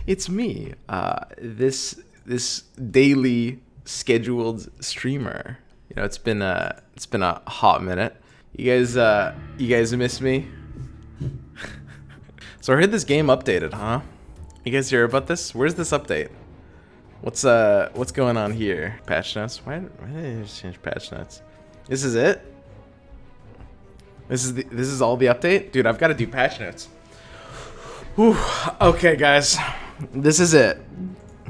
It's me, this daily scheduled streamer. You know, it's been a hot minute. You guys miss me? So I heard this game updated, huh? You guys hear about this? Where's this update? What's going on here? Patch notes? Why did they just change patch notes? This is it? This is all the update? Dude, I've got to do patch notes. Whew. Okay, guys. This is it.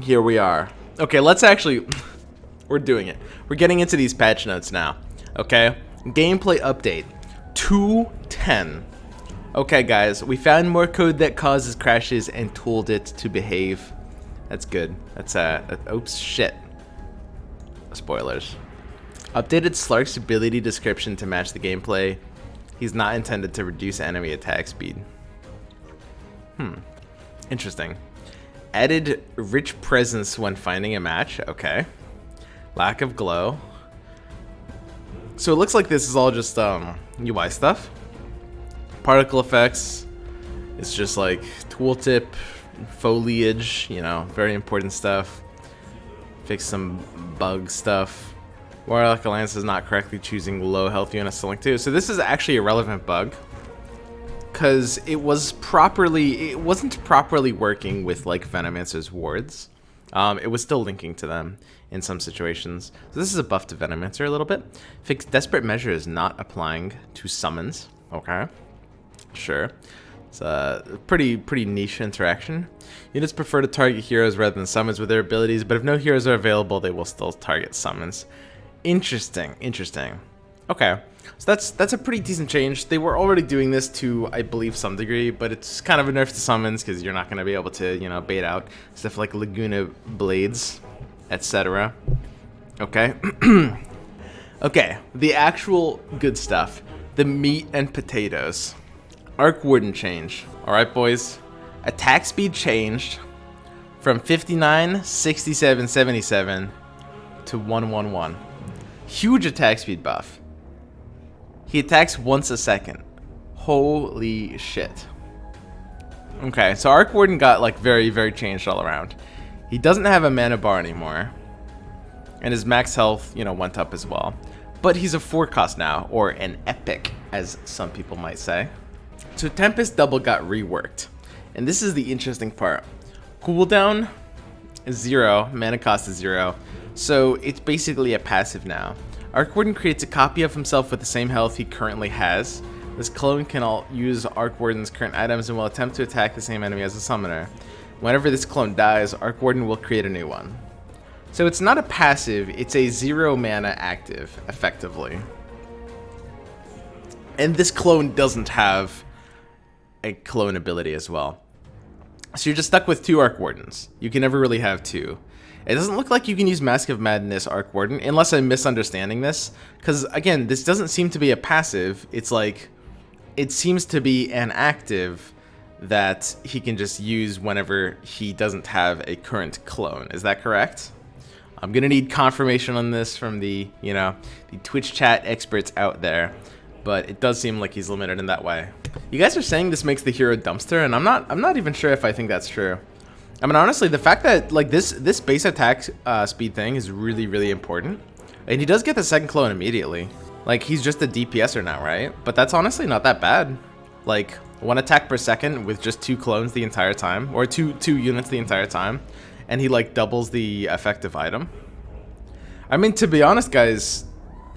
Here we are. Okay, we're doing it. We're getting into these patch notes now. Okay? Gameplay update 2.10. Okay, guys, we found more code that causes crashes and tooled it to behave. That's good. That's oops, shit. Spoilers. Updated Slark's ability description to match the gameplay. He's not intended to reduce enemy attack speed. Interesting. Added rich presence when finding a match. Okay. Lack of glow. So it looks like this is all just UI stuff. Particle effects. It's just like tooltip, foliage, you know, very important stuff. Fix some bug stuff. Warlock Alliance is not correctly choosing low health units to link to. So this is actually a relevant bug, because it wasn't properly working with like Venomancer's wards. It was still linking to them in some situations. So this is a buff to Venomancer a little bit. Fix Desperate Measure is not applying to summons. Okay, sure. It's a pretty niche interaction. Units prefer to target heroes rather than summons with their abilities, but if no heroes are available, they will still target summons. Interesting. Okay, so that's a pretty decent change. They were already doing this to, I believe, some degree, but it's kind of a nerf to summons because you're not going to be able to, you know, bait out stuff like Laguna Blades, etc. Okay. Okay, the actual good stuff, the meat and potatoes. Arc Warden change. Alright, boys. Attack speed changed from 59, 67, 77 to 111. Huge attack speed buff. He attacks once a second. Holy shit. Okay, so Arc Warden got like very changed all around. He doesn't have a mana bar anymore. And his max health, you know, went up as well. But he's a 4 cost now, or an epic, as some people might say. So Tempest Double got reworked. And this is the interesting part. Cooldown is 0, mana cost is 0. So it's basically a passive now. Arc Warden creates a copy of himself with the same health he currently has. This clone can use Arc Warden's current items and will attempt to attack the same enemy as a summoner. Whenever this clone dies, Arc Warden will create a new one. So it's not a passive, it's a 0 mana active, effectively. And this clone doesn't have a clone ability as well. So you're just stuck with 2 Arc Wardens. You can never really have 2. It doesn't look like you can use Mask of Madness Arc Warden, unless I'm misunderstanding this. Because, again, this doesn't seem to be a passive. It's like, it seems to be an active that he can just use whenever he doesn't have a current clone. Is that correct? I'm going to need confirmation on this from the, you know, the Twitch chat experts out there. But it does seem like he's limited in that way. You guys are saying this makes the hero dumpster, and I'm not even sure if I think that's true. I mean, honestly, the fact that like this base attack speed thing is really important, and he does get the second clone immediately. Like, he's just a DPSer now, right? But that's honestly not that bad. Like, 1 attack per second with just 2 clones the entire time, or two units the entire time, and he like doubles the effective item. I mean, to be honest, guys,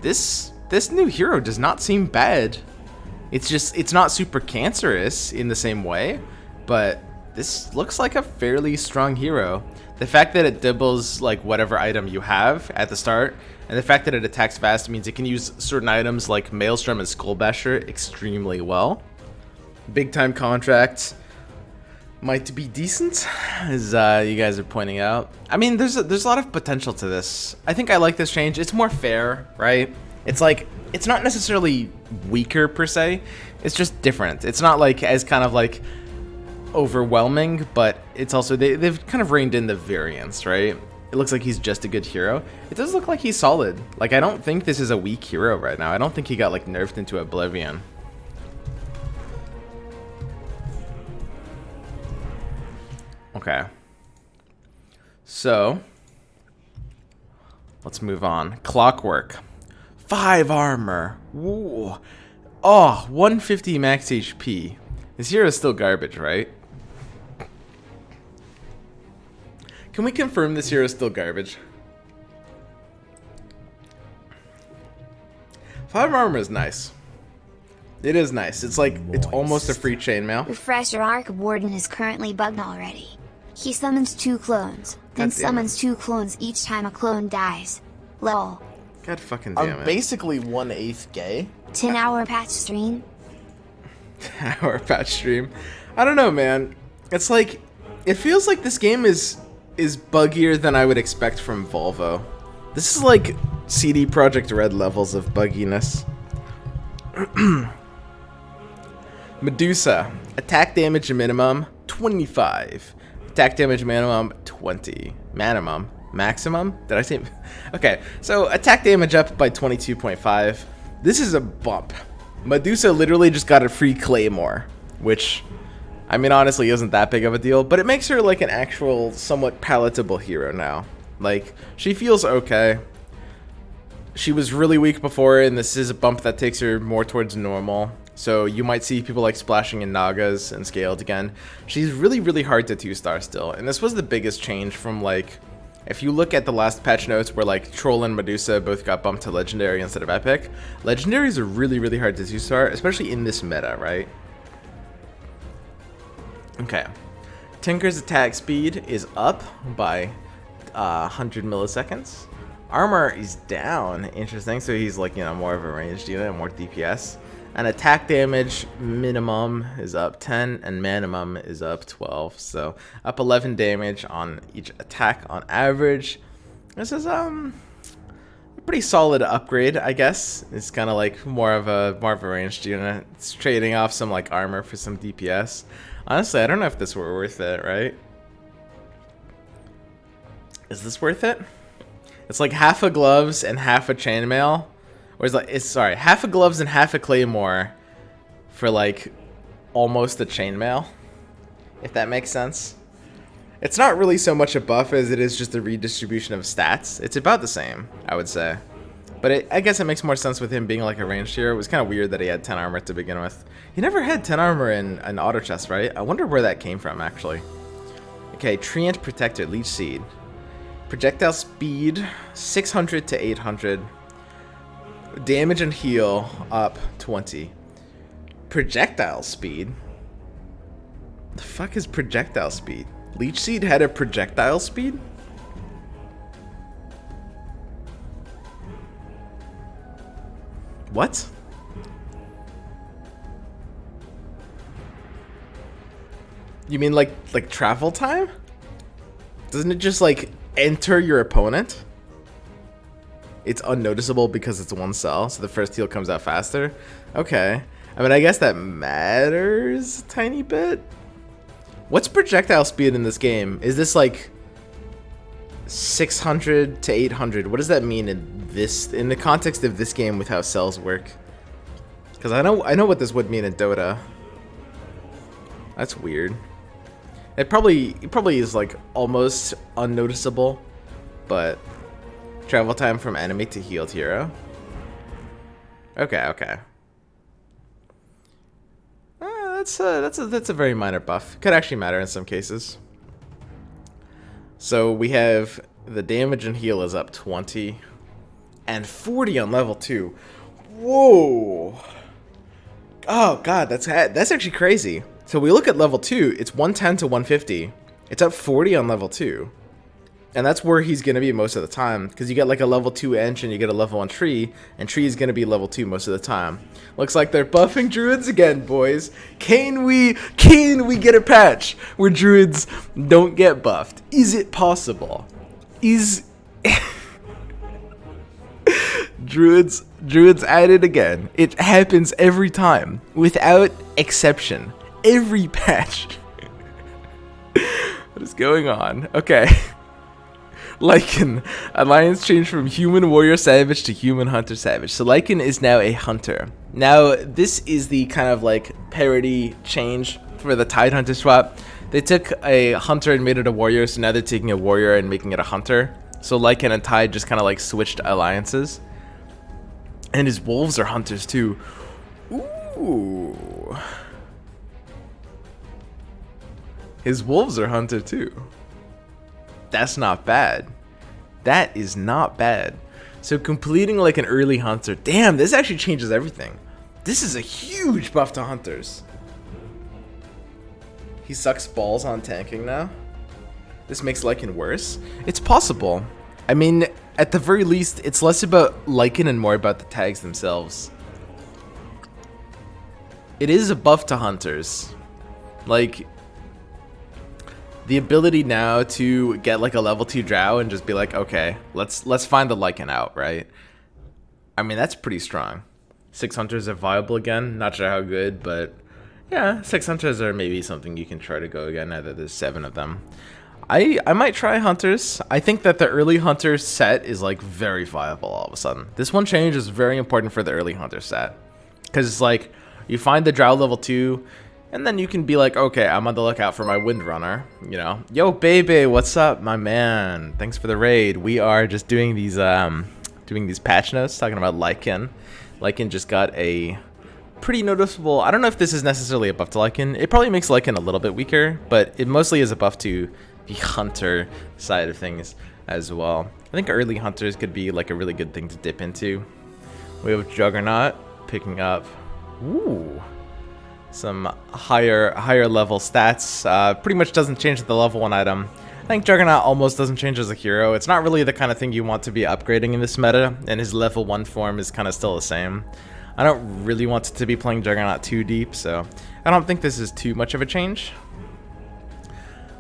this new hero does not seem bad. It's not super cancerous in the same way, but this looks like a fairly strong hero. The fact that it doubles like whatever item you have at the start, and the fact that it attacks fast means it can use certain items like Maelstrom and Skullbasher extremely well. Big time contract might be decent, as you guys are pointing out. I mean, there's a lot of potential to this. I think I like this change. It's more fair, right? It's like, it's not necessarily weaker per se. It's just different. It's not like as kind of like overwhelming, but it's also they've kind of reined in the variance, right? It looks like he's just a good hero. It does look like he's solid. Like, I don't think this is a weak hero right now. I don't think he got like nerfed into oblivion. Okay. So, let's move on. Clockwork. 5 armor. Ooh. Oh, 150 max HP. This hero is still garbage, right? Can we confirm this hero is still garbage? 5 armor is nice. It is nice. It's like, it's almost a free chainmail. Refresher arc Warden is currently bugged already. He summons 2 clones, then summons 2 clones each time a clone dies. Lol. God fucking damn it. I'm basically 1/8 gay. 10-hour patch stream? 10-hour patch stream. I don't know, man. It's like, it feels like this game is buggier than I would expect from Volvo. This is like CD Projekt Red levels of bugginess. Medusa. Attack damage minimum 25. Attack damage minimum 20. Minimum. Maximum? Did I say? Okay, so attack damage up by 22.5. This is a bump. Medusa literally just got a free claymore, which, I mean, honestly isn't that big of a deal, but it makes her like an actual somewhat palatable hero now. Like, she feels okay. She was really weak before, and this is a bump that takes her more towards normal. So you might see people like splashing in Nagas and scaled again. She's really, really hard to 2-star still, and this was the biggest change from like, if you look at the last patch notes where like Troll and Medusa both got bumped to Legendary instead of Epic, Legendaries are really, really hard to 2-star, especially in this meta, right? Okay. Tinker's attack speed is up by 100 milliseconds. Armor is down, interesting, so he's like, you know, more of a ranged unit, more DPS. And attack damage minimum is up 10 and minimum is up 12, so up 11 damage on each attack on average. This is a pretty solid upgrade, I guess. It's kind of like more of a ranged unit. It's trading off some like armor for some DPS. Honestly, I don't know if this were worth it, right? Is this worth it? It's like half a gloves and half a chainmail. Or sorry, half a gloves and half a claymore for like almost a chainmail, if that makes sense. It's not really so much a buff as it is just a redistribution of stats. It's about the same, I would say. But I guess it makes more sense with him being like a ranged hero. It was kind of weird that he had 10 armor to begin with. He never had 10 armor in an auto chest, right? I wonder where that came from, actually. Okay, Treant Protector, Leech Seed. Projectile speed, 600 to 800. Damage and heal up 20. Projectile speed? The fuck is projectile speed? Leech Seed had a projectile speed? What? You mean like travel time? Doesn't it just like enter your opponent? It's unnoticeable because it's 1 cell, so the first heal comes out faster. Okay. I mean, I guess that matters a tiny bit. What's projectile speed in this game? Is this like 600 to 800? What does that mean in the context of this game with how cells work? Because I know what this would mean in Dota. That's weird. It probably is like almost unnoticeable, but travel time from enemy to healed hero. Okay. That's a very minor buff. Could actually matter in some cases. So we have the damage and heal is up 20 and 40 on level 2. Whoa. Oh god, that's actually crazy. So we look at level 2, it's 110 to 150. It's up 40 on level 2. And that's where he's going to be most of the time, because you get like a level 2 Ench and you get a level 1 Tree, and Tree is going to be level 2 most of the time. Looks like they're buffing Druids again, boys. Can we get a patch where Druids don't get buffed? Is it possible? Druids at it again. It happens every time, without exception. Every patch. What is going on? Okay. Lycan. Alliance changed from human warrior savage to human hunter savage. So Lycan is now a hunter. Now, this is the kind of like parody change for the Tide Hunter swap. They took a hunter and made it a warrior, so now they're taking a warrior and making it a hunter. So Lycan and Tide just kind of like switched alliances. And his wolves are hunters too. Ooh. His wolves are hunter too. That's not bad. That is not bad. So completing like an early hunter. Damn, this actually changes everything. This is a huge buff to hunters. He sucks balls on tanking now. This makes Lycan worse. It's possible. I mean, at the very least, it's less about Lycan and more about the tags themselves. It is a buff to hunters. Like, the ability now to get like a level 2 drow and just be like, okay, let's find the Lycan out, right? I mean, that's pretty strong. 6 hunters are viable again. Not sure how good, but yeah, 6 hunters are maybe something you can try to go again now that there's 7 of them. I might try hunters. I think that the early hunter set is like very viable all of a sudden. This one change is very important for the early hunter set. Because it's like, you find the drow level 2, and then you can be like, okay, I'm on the lookout for my Windrunner. You know, yo, baby, what's up, my man? Thanks for the raid. We are just doing these patch notes, talking about Lycan. Lycan just got a pretty noticeable. I don't know if this is necessarily a buff to Lycan. It probably makes Lycan a little bit weaker, but it mostly is a buff to the hunter side of things as well. I think early hunters could be like a really good thing to dip into. We have Juggernaut picking up. Ooh. Some higher level stats. Pretty much doesn't change the level 1 item. I think Juggernaut almost doesn't change as a hero. It's not really the kind of thing you want to be upgrading in this meta, and his level 1 form is kind of still the same. I don't really want to be playing Juggernaut too deep, so I don't think this is too much of a change.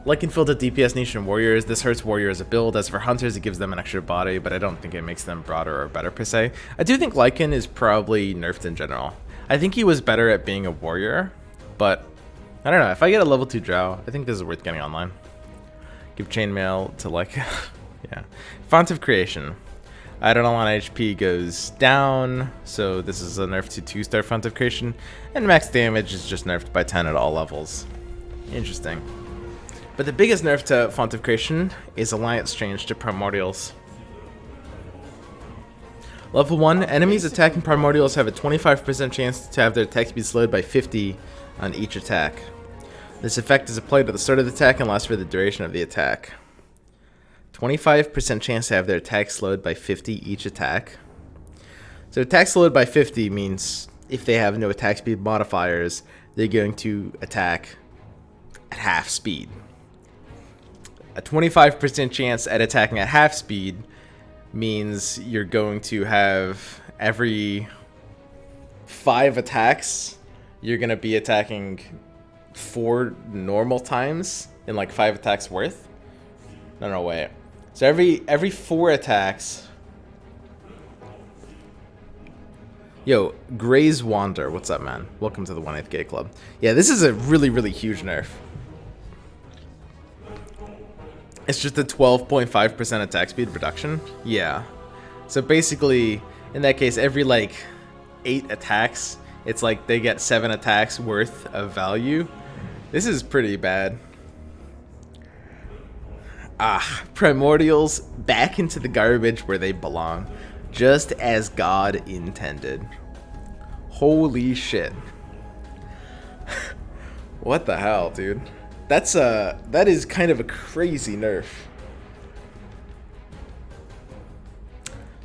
Lycan filled a DPS niche in warriors. This hurts warriors as a build. As for hunters, it gives them an extra body, but I don't think it makes them broader or better per se. I do think Lycan is probably nerfed in general. I think he was better at being a warrior, but I don't know. If I get a level 2 drow, I think this is worth getting online. Give chainmail to like, yeah. Font of Creation. Idle on HP goes down, so this is a nerf to 2-star Font of Creation, and max damage is just nerfed by 10 at all levels. Interesting. But the biggest nerf to Font of Creation is Alliance change to Primordials. Level 1, enemies attacking Primordials have a 25% chance to have their attack speed slowed by 50 on each attack. This effect is applied at the start of the attack and lasts for the duration of the attack. 25% chance to have their attack slowed by 50 each attack. So attack slowed by 50 means if they have no attack speed modifiers, they're going to attack at half speed. A 25% chance at attacking at half speed means you're going to have every 5 attacks, you're going to be attacking 4 normal times in like 5 attacks worth. No, wait. So every 4 attacks. Yo, Gray's Wander, what's up, man? Welcome to the 1/8 Gay Club. Yeah, this is a really huge nerf. It's just a 12.5% attack speed reduction. Yeah. So basically, in that case, every like 8 attacks, it's like they get 7 attacks worth of value. This is pretty bad. Primordials back into the garbage where they belong. Just as God intended. Holy shit. What the hell, dude? That is kind of a crazy nerf.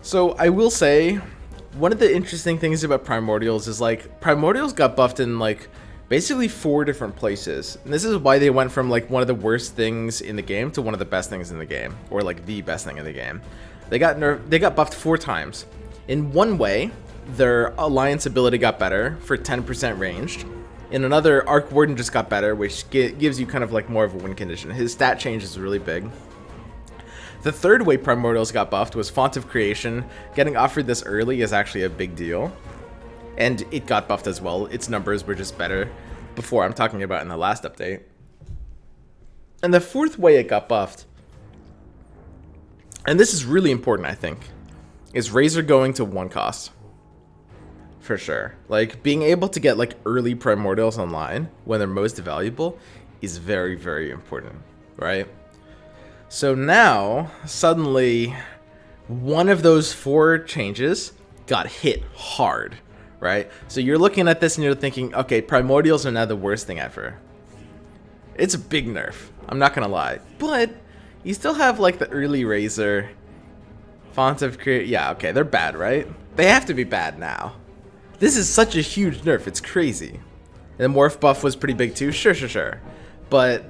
So I will say, one of the interesting things about Primordials is like Primordials got buffed in like basically 4 different places, and this is why they went from like one of the worst things in the game to one of the best things in the game, or like the best thing in the game. They got buffed 4 times. In one way, their alliance ability got better for 10% ranged. In another, Arc Warden just got better, which gives you kind of like more of a win condition. His stat change is really big. The third way Primordials got buffed was Font of Creation. Getting offered this early is actually a big deal. And it got buffed as well. Its numbers were just better before. I'm talking about in the last update. And the fourth way it got buffed and this is really important, I think, is Razor going to 1 cost. For sure. Like, being able to get, like, early Primordials online when they're most valuable is very, very important, right? So now, suddenly, one of those 4 changes got hit hard, right? So you're looking at this and you're thinking, okay, Primordials are now the worst thing ever. It's a big nerf, I'm not gonna lie. But you still have, like, the early Razor, Font of Create. Yeah, okay, they're bad, right? They have to be bad now. This is such a huge nerf, it's crazy. And the Morph buff was pretty big too, sure. But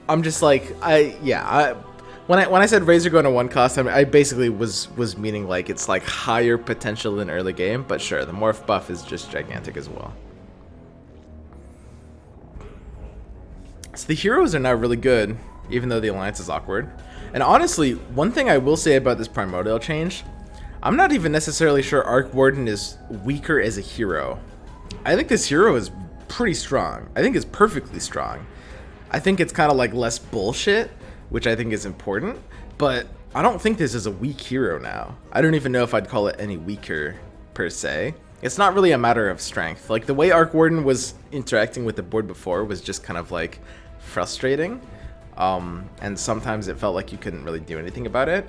I'm just like, when I said Razor going to 1 cost, I basically was meaning like it's like higher potential than early game, but sure, the Morph buff is just gigantic as well. So the heroes are now really good, even though the alliance is awkward. And honestly, one thing I will say about this Primordial change, I'm not even necessarily sure Arc Warden is weaker as a hero. I think this hero is pretty strong. I think it's perfectly strong. I think it's kind of like less bullshit, which I think is important, but I don't think this is a weak hero now. I don't even know if I'd call it any weaker per se. It's not really a matter of strength. Like the way Arc Warden was interacting with the board before was just kind of like frustrating. And sometimes it felt like you couldn't really do anything about it.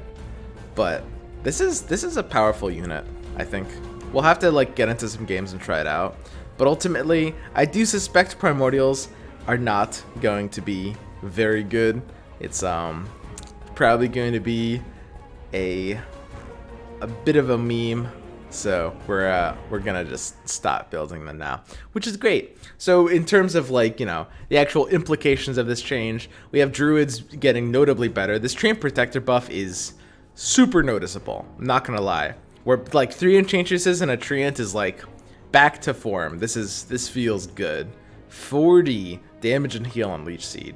But this is a powerful unit, I think. We'll have to like get into some games and try it out. But ultimately, I do suspect Primordials are not going to be very good. It's probably going to be a bit of a meme. So we're gonna just stop building them now, which is great. So in terms of like, you know, the actual implications of this change, we have Druids getting notably better. This Treant Protector buff is super noticeable, I'm not gonna lie. Where like 3 Enchantress and a Treant is like back to form. This feels good. 40 damage and heal on Leech Seed.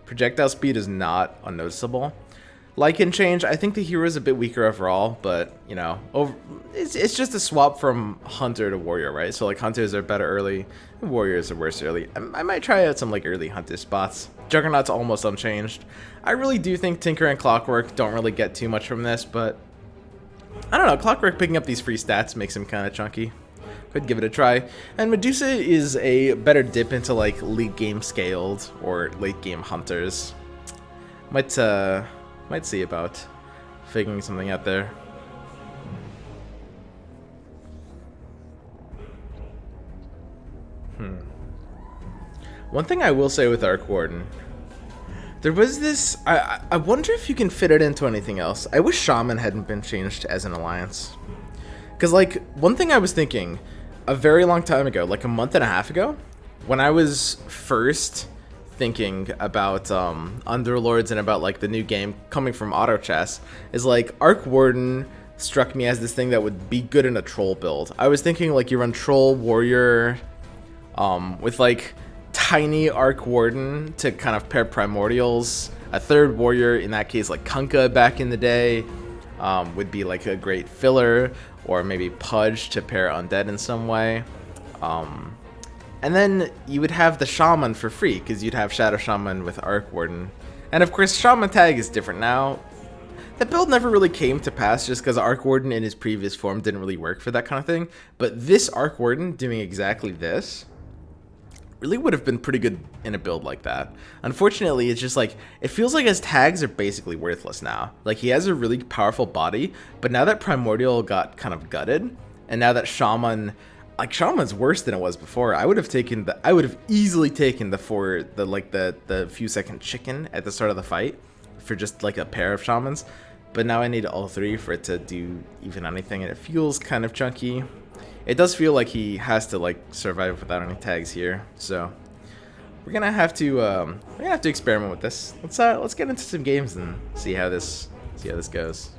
Projectile speed is not unnoticeable. Lycan change, I think the hero is a bit weaker overall, but, you know, it's just a swap from Hunter to Warrior, right? So, like, Hunters are better early, and Warriors are worse early. I might try out some, like, early Hunter spots. Juggernaut's almost unchanged. I really do think Tinker and Clockwork don't really get too much from this, but I don't know. Clockwork picking up these free stats makes him kind of chunky. Could give it a try. And Medusa is a better dip into, like, late game scaled or late game Hunters. Might see about figuring something out there. One thing I will say with Arc Warden, there was this, I wonder if you can fit it into anything else. I wish Shaman hadn't been changed as an alliance. Because, like, one thing I was thinking a very long time ago, like a month and a half ago, when I was first thinking about Underlords and about like the new game coming from Auto Chess, is like Arc Warden struck me as this thing that would be good in a troll build. I was thinking like you run Troll Warrior with like tiny Arc Warden to kind of pair Primordials. A third Warrior, in that case like Kunkka back in the day, would be like a great filler, or maybe Pudge to pair Undead in some way. And then you would have the Shaman for free, because you'd have Shadow Shaman with Arc Warden. And of course, Shaman Tag is different now. That build never really came to pass just because Arc Warden in his previous form didn't really work for that kind of thing. But this Arc Warden doing exactly this really would have been pretty good in a build like that. Unfortunately, it's just like, it feels like his tags are basically worthless now. Like, he has a really powerful body, but now that Primordial got kind of gutted, and now that Shaman... Like, Shaman's worse than it was before. I would have easily taken the few second chicken at the start of the fight for just like a pair of Shamans. But now I need all 3 for it to do even anything, and it feels kind of chunky. It does feel like he has to like survive without any tags here. So we're gonna have to experiment with this. Let's get into some games and see how this goes.